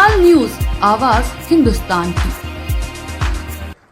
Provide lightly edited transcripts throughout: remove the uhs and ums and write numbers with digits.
Hindustan news, आवाज हिंदुस्तान की।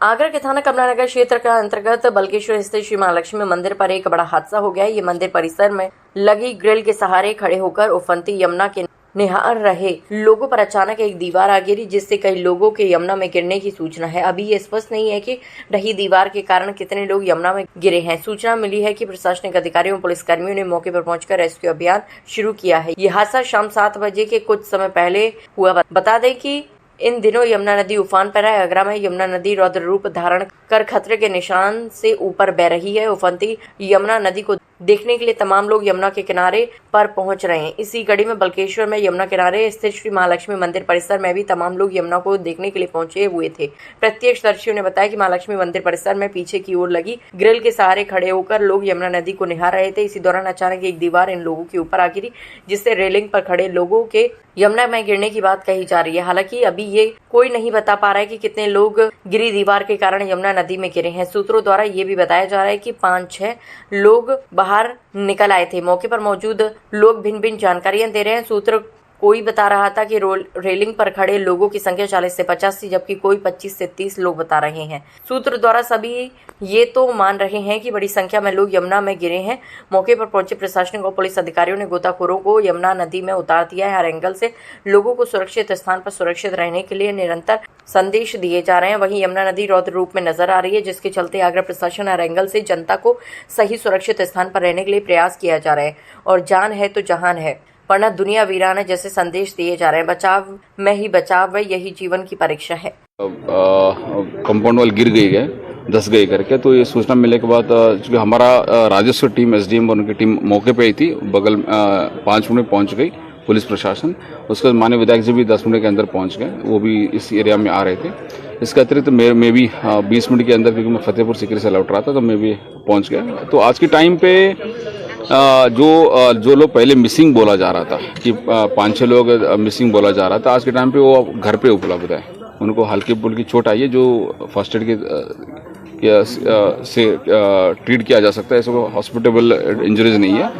आगरा के थाना कमलानगर क्षेत्र का अंतर्गत बल्केश्वर स्थित श्री महालक्ष्मी मंदिर पर एक बड़ा हादसा हो गया। ये मंदिर परिसर में लगी ग्रिल के सहारे खड़े होकर उफनती यमुना के निहार रहे लोगों पर अचानक एक दीवार आ गिरी, जिससे कई लोगों के यमुना में गिरने की सूचना है। अभी ये स्पष्ट नहीं है कि ढही दीवार के कारण कितने लोग यमुना में गिरे हैं। सूचना मिली है कि प्रशासनिक अधिकारियों और पुलिसकर्मियों ने मौके पर पहुंचकर रेस्क्यू अभियान शुरू किया है। यह हादसा शाम 7 बजे के कुछ समय पहले हुआ। बता दें कि इन दिनों यमुना नदी उफान पर है। आगरा में यमुना नदी रौद्र रूप धारण कर खतरे के निशान से ऊपर बह रही है। उफनती यमुना नदी को देखने के लिए तमाम लोग यमुना के किनारे पर पहुंच रहे हैं। इसी कड़ी में बल्केश्वर में यमुना किनारे स्थित श्री महालक्ष्मी मंदिर परिसर में भी तमाम लोग यमुना को देखने के लिए पहुंचे हुए थे। प्रत्यक्षदर्शियों ने बताया कि महालक्ष्मी मंदिर परिसर में पीछे की ओर लगी ग्रिल के सहारे खड़े होकर लोग यमुना नदी को निहार रहे थे। इसी दौरान अचानक एक दीवार इन लोगों के ऊपर आ गिरी, जिससे रेलिंग पर खड़े लोगों के यमुना में गिरने की बात कही जा रही है। हालांकि अभी ये कोई नहीं बता पा रहा है कि कितने लोग गिरी दीवार के कारण यमुना नदी में गिरे हैं। सूत्रों द्वारा ये भी बताया जा रहा है कि 5-6 लोग बाहर निकल आए थे। मौके पर मौजूद लोग भिन्न भिन्न जानकारियां दे रहे हैं। सूत्र कोई बता रहा था कि रेलिंग पर खड़े लोगों की संख्या 40 से 50 थी, जबकि कोई 25 से 30 लोग बता रहे हैं। सूत्र द्वारा सभी ये तो मान रहे हैं कि बड़ी संख्या में लोग यमुना में गिरे हैं। मौके पर पहुंचे प्रशासनिक और पुलिस अधिकारियों ने गोताखोरों को यमुना नदी में उतार दिया है। हर एंगल से लोगों को सुरक्षित स्थान पर सुरक्षित रहने के लिए निरंतर संदेश दिए जा रहे हैं। वहीं यमुना नदी रौद्र रूप में नजर आ रही है, जिसके चलते आगरा प्रशासन हर एंगल से जनता को सही सुरक्षित स्थान पर रहने के लिए प्रयास किया जा रहा है। और जान है तो जहान है, वरना दुनिया वीरान है जैसे संदेश दिए जा रहे हैं। बचाव में ही बचाव है, यही जीवन की परीक्षा है। कंपाउंड वाल गिर गई है, धस गई करके, तो ये सूचना मिलने के बाद चूँकि हमारा राजस्व टीम, एसडीएम और उनकी टीम मौके पे ही थी। बगल 5 मिनट में पहुंच गई पुलिस प्रशासन। उसके बाद माननीय विधायक जी भी 10 मिनट के अंदर पहुंच गए, वो भी इस एरिया में आ रहे थे। इसके अतिरिक्त मैं भी 20 मिनट के अंदर, क्योंकि मैं फतेहपुर सीकरी से लौट रहा था, तो मैं भी पहुँच गया। तो आज के टाइम पे जो लोग पहले मिसिंग बोला जा रहा था कि 5-6 लोग मिसिंग बोला जा रहा था, आज के टाइम पे वो घर पे उपलब्ध है। उनको हल्की फुल्की चोट आई है, जो फर्स्ट एड से ट्रीट किया जा सकता है। इसको हॉस्पिटल इंजरीज नहीं है।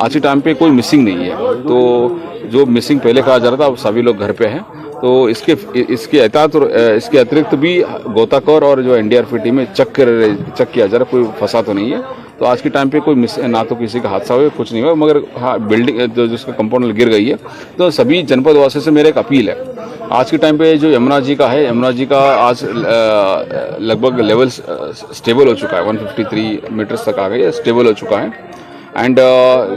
आज के टाइम पे कोई मिसिंग नहीं है। तो जो मिसिंग पहले कहा जा रहा था, अब सभी लोग घर पे हैं। तो इसके अतिरिक्त भी गोताखोर और जो एनडीआरएफ टीम है चेक किया जा रहा है, कोई फंसा तो नहीं है। तो आज के टाइम पे कोई ना तो किसी का हादसा हुआ, कुछ नहीं हुआ, मगर हाँ बिल्डिंग जिसका कंपाउंड गिर गई है। तो सभी जनपद वासियों से मेरा एक अपील है, आज के टाइम पे जो यमुना जी का है, यमुना जी का आज लगभग लेवल स्टेबल हो चुका है। 153 मीटर्स तक आ गई है, स्टेबल हो चुका है। एंड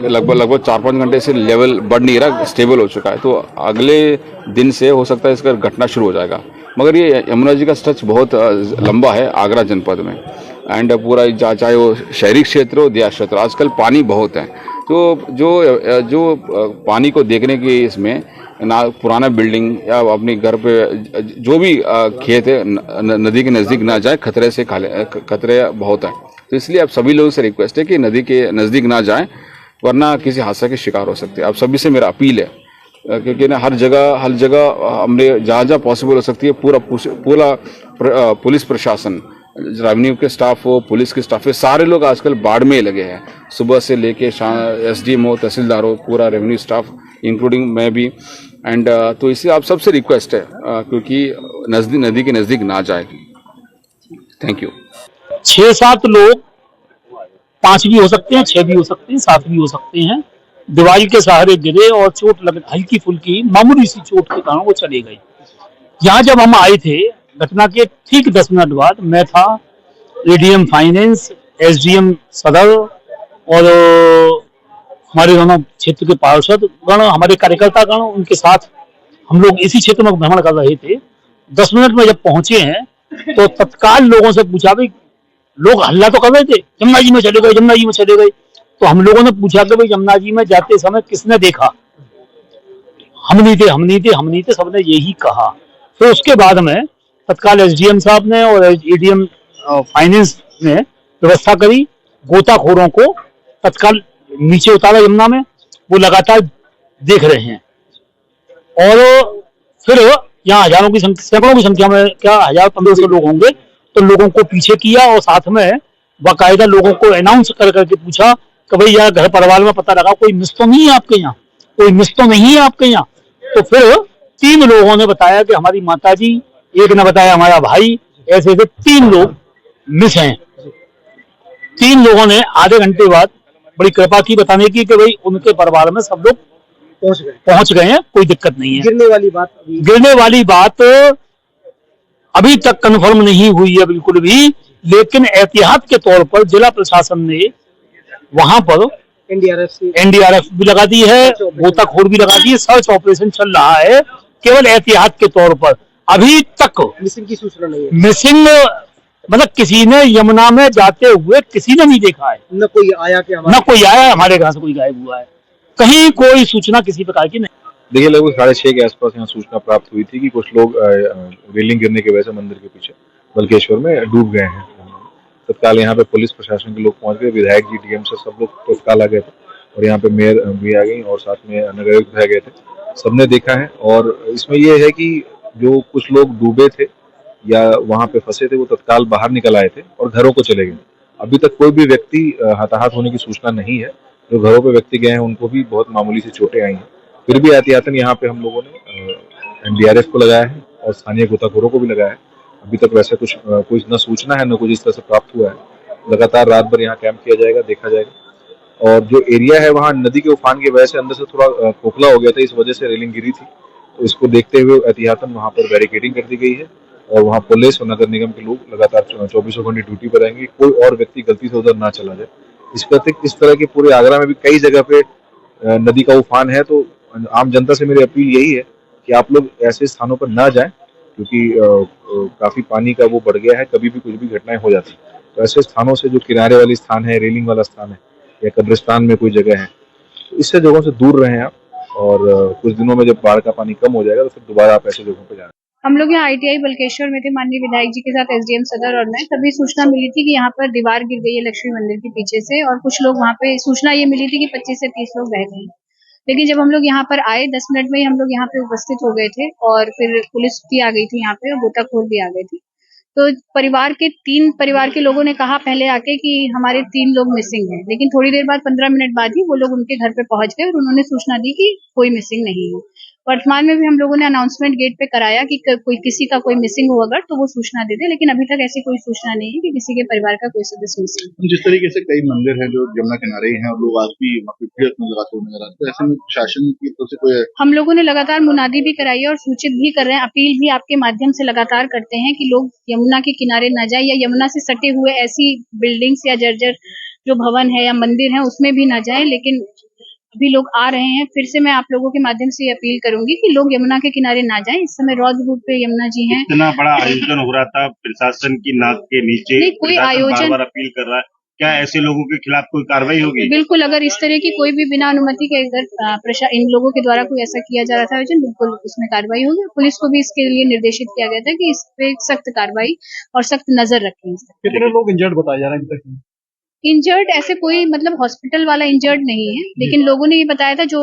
लगभग 4-5 घंटे से लेवल बढ़ नहीं रहा, स्टेबल हो चुका है। तो अगले दिन से हो सकता है इसका घटना शुरू हो जाएगा। मगर ये यमुना जी का स्ट्रेच बहुत लंबा है आगरा जनपद में। एंड पूरा चाहे वो शहरी क्षेत्र हो, देहात क्षेत्र, आजकल पानी बहुत है। तो जो पानी को देखने की इसमें ना पुराना बिल्डिंग या अपने घर पे जो भी खेत है, नदी के नज़दीक ना जाए, खतरे बहुत हैं। तो इसलिए आप सभी लोगों से रिक्वेस्ट है कि नदी के नज़दीक ना जाएं, वरना किसी हादसा के शिकार हो सकते हैं। आप सभी से मेरा अपील है, क्योंकि ना हर जगह हमने जहाँ पॉसिबल हो सकती है, पूरा पुलिस प्रशासन, रेवेन्यू के स्टाफ हो, पुलिस के स्टाफ हो, सारे लोग आजकल बाढ़ में लगे हैं। सुबह से लेके एसडीएम हो, तहसीलदार हो, पूरा रेवेन्यू स्टाफ इंक्लूडिंग मैं भी। एंड तो इसलिए आप सबसे रिक्वेस्ट है, क्योंकि नदी के नज़दीक ना जाए। Thank you. 6-7 लोग, 5 भी हो सकते हैं, 6 भी हो सकते हैं, 7 भी हो सकते हैं, दीवार के सहारे गिरे और चोट लग, हल्की फुल्की मामूली सी चोट के कारण वो चले गए। यहाँ जब हम आए थे, घटना के ठीक 10 मिनट बाद मैं था, एडीएम फाइनेंस, एसडीएम सदर और हमारे दोनों क्षेत्र के पार्षद गण, हमारे कार्यकर्ता गण, उनके साथ हम लोग इसी क्षेत्र में भ्रमण कर रहे थे। 10 मिनट में जब पहुंचे हैं तो तत्काल लोगों से पूछा, भाई लोग हल्ला तो कर रहे थे, यमुना जी में चले गए, यमुना जी में चले गए। तो हम लोगों ने पूछा कि भाई यमुना जी में जाते समय किसने देखा? हम नहीं थे, सबने यही कहा। तो उसके बाद में तत्काल एसडीएम साहब ने और एडीएम फाइनेंस ने व्यवस्था करी, गोताखोरों को तत्काल नीचे उतारा यमुना में। वो लगातार देख रहे हैं और फिर यहाँ हजारों की सैकड़ों की संख्या में, क्या 1000-1500 लोग होंगे, तो लोगों को पीछे किया और साथ में बाकायदा लोगों को अनाउंस कर करके पूछा कि भाई यार घर परिवार में पता लगा कोई मिस तो नहीं है आपके यहाँ, कोई मिस तो नहीं है आपके यहाँ। तो फिर 3 लोगों ने बताया कि हमारी माताजी, एक ने बताया हमारा भाई, ऐसे ऐसे 3 लोग मिस हैं। 3 लोगों ने आधे घंटे बाद बड़ी कृपा की बताने की कि भाई उनके परिवार में सब लोग पहुंच गए हैं, कोई दिक्कत नहीं है। गिरने वाली बात अभी तक कंफर्म नहीं हुई है बिल्कुल भी, लेकिन एहतियात के तौर पर जिला प्रशासन ने वहां पर एनडीआरएफ भी लगा दी है, गोताखोर भी लगा दी है, सर्च ऑपरेशन चल रहा है केवल एहतियात के तौर पर। अभी तक मिसिंग की सूचना नहीं है। मिसिंग मतलब किसी ने यमुना में जाते हुए किसी ने नहीं देखा है, न कोई आया हमारे घर से कोई गायब हुआ है, कहीं कोई सूचना किसी प्रकार की नहीं। देखिए, लगभग 6:30 के आसपास यहाँ सूचना प्राप्त हुई थी कि कुछ लोग रेलिंग गिरने की वजह से मंदिर के पीछे बल्केश्वर में डूब गए हैं। तत्काल यहाँ पे पुलिस प्रशासन के लोग पहुंच गए, विधायक जी, डीएम से सब लोग तत्काल आ गए थे और यहाँ पे मेयर भी आ गई और साथ में नगर आयुक्त भी आ गए थे। सबने देखा है और इसमें ये है कि जो कुछ लोग डूबे थे या वहाँ पे फंसे थे वो तत्काल बाहर निकल आए थे और घरों को चले गए। अभी तक कोई भी व्यक्ति हताहत होने की सूचना नहीं है। जो घरों पे व्यक्ति गए हैं उनको भी बहुत मामूली से चोटें आई हैं। फिर भी एहतियातन यहाँ पे हम लोगों ने एनडीआरएफ को लगाया है और स्थानीय गोताखोरों को भी लगाया है। अभी तक वैसे कुछ कोई न सूचना है न कुछ इस तरह से प्राप्त हुआ है। लगातार रात भर यहाँ कैंप किया जाएगा, देखा जाएगा। और जो एरिया है वहाँ नदी के उफान की वजह से अंदर से थोड़ा खोखला हो गया था, इस वजह से रेलिंग गिरी थी। तो इसको देखते हुए एहतियातन वहाँ पर बैरिकेडिंग कर दी गई है और वहाँ पुलिस और नगर निगम के लोग लगातार 24 घंटे ड्यूटी पर रहेंगे। कोई और व्यक्ति गलती से उधर ना चला जाए। इस तरह के पूरे आगरा में भी कई जगह पे नदी का उफान है। तो आम जनता से मेरी अपील यही है कि आप लोग ऐसे स्थानों पर ना जाएं, क्योंकि काफी पानी का वो बढ़ गया है, कभी भी कुछ भी घटनाएं हो जाती है। तो ऐसे स्थानों से जो किनारे वाले स्थान है, रेलिंग वाला स्थान है या कब्रिस्तान में कोई जगह है, तो इससे जगहों से दूर रहें आप। और कुछ दिनों में जब बाढ़ का पानी कम हो जाएगा तो फिर दोबारा आप ऐसे जगहों पर जाएं। हम लोग यहाँ आईटीआई बल्केश्वर में थे, माननीय विधायक जी के साथ एसडीएम सदर और मैं। तभी सूचना मिली थी कि यहाँ पर दीवार गिर गई है लक्ष्मी मंदिर के पीछे से और कुछ लोग वहाँ पे, सूचना ये मिली थी कि 25 से 30 लोग रह गए। लेकिन जब हम लोग यहाँ पर आए 10 मिनट में ही हम लोग यहाँ पे उपस्थित हो गए थे और फिर पुलिस भी आ गई थी यहाँ पे और गोताखोर भी आ गए थे। तो 3 परिवार के लोगों ने कहा पहले आके कि हमारे 3 लोग मिसिंग हैं, लेकिन थोड़ी देर बाद 15 मिनट बाद ही वो लोग उनके घर पे पहुंच गए और उन्होंने सूचना दी कि कोई मिसिंग नहीं है। वर्तमान में भी हम लोगों ने अनाउंसमेंट गेट पे कराया कि कोई किसी का कोई मिसिंग हो अगर तो वो सूचना दे दे, लेकिन अभी तक ऐसी कोई सूचना नहीं है कि किसी के परिवार का कोई सदस्य मिसिंग है। जिस तरीके से कई मंदिर हैं जो यमुना किनारे हैं और लोग आज भी लगाते हुए नजर आते हैं, ऐसे में शासन की तरफ से कोई, हम लोगों ने लगातार मुनादी भी कराई है और सूचित भी कर रहे हैं, अपील भी आपके माध्यम से लगातार करते हैं कि लोग यमुना के किनारे न जाए या यमुना से सटे हुए ऐसी बिल्डिंग्स या जर्जर जो भवन है या मंदिर है उसमें भी न जाए। लेकिन अभी लोग आ रहे हैं। फिर से मैं आप लोगों के माध्यम से अपील करूंगी कि लोग यमुना के किनारे ना जाएं। इस समय रौद्र रूप पे यमुना जी हैं। इतना बड़ा आयोजन हो रहा था प्रशासन की नाक के नीचे, नहीं कोई आयोजन, बार अपील कर रहा है, क्या ऐसे लोगों के खिलाफ कोई कार्रवाई होगी? बिल्कुल, अगर इस तरह की कोई भी बिना अनुमति के इधर इन लोगों के द्वारा कोई ऐसा किया जा रहा था आयोजन, बिल्कुल उसमें कार्रवाई होगी। पुलिस को भी इसके लिए निर्देशित किया गया था कि इस पे सख्त कार्रवाई और सख्त नजर रखें। कितने लोग इंजर्ड बताए जा रहे हैं अभी तक? इंजर्ड ऐसे कोई मतलब हॉस्पिटल वाला इंजर्ड नहीं है, लेकिन लोगों ने ये बताया था जो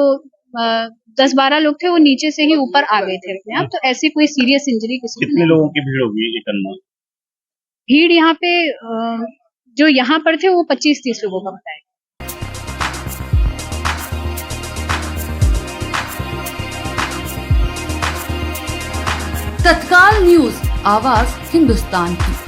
10-12 लोग थे वो नीचे से ही ऊपर आ गए थे अपने आप। तो ऐसी कोय सीरियस इंजरी किसी को नहीं। कितने लोगों की भीड़ होगी एक अंदाज? भीड़ यहाँ पे जो यहाँ पर थे वो 25-30 लोगों का बताया। तत्काल न्यूज, आवाज हिंदुस्तान की।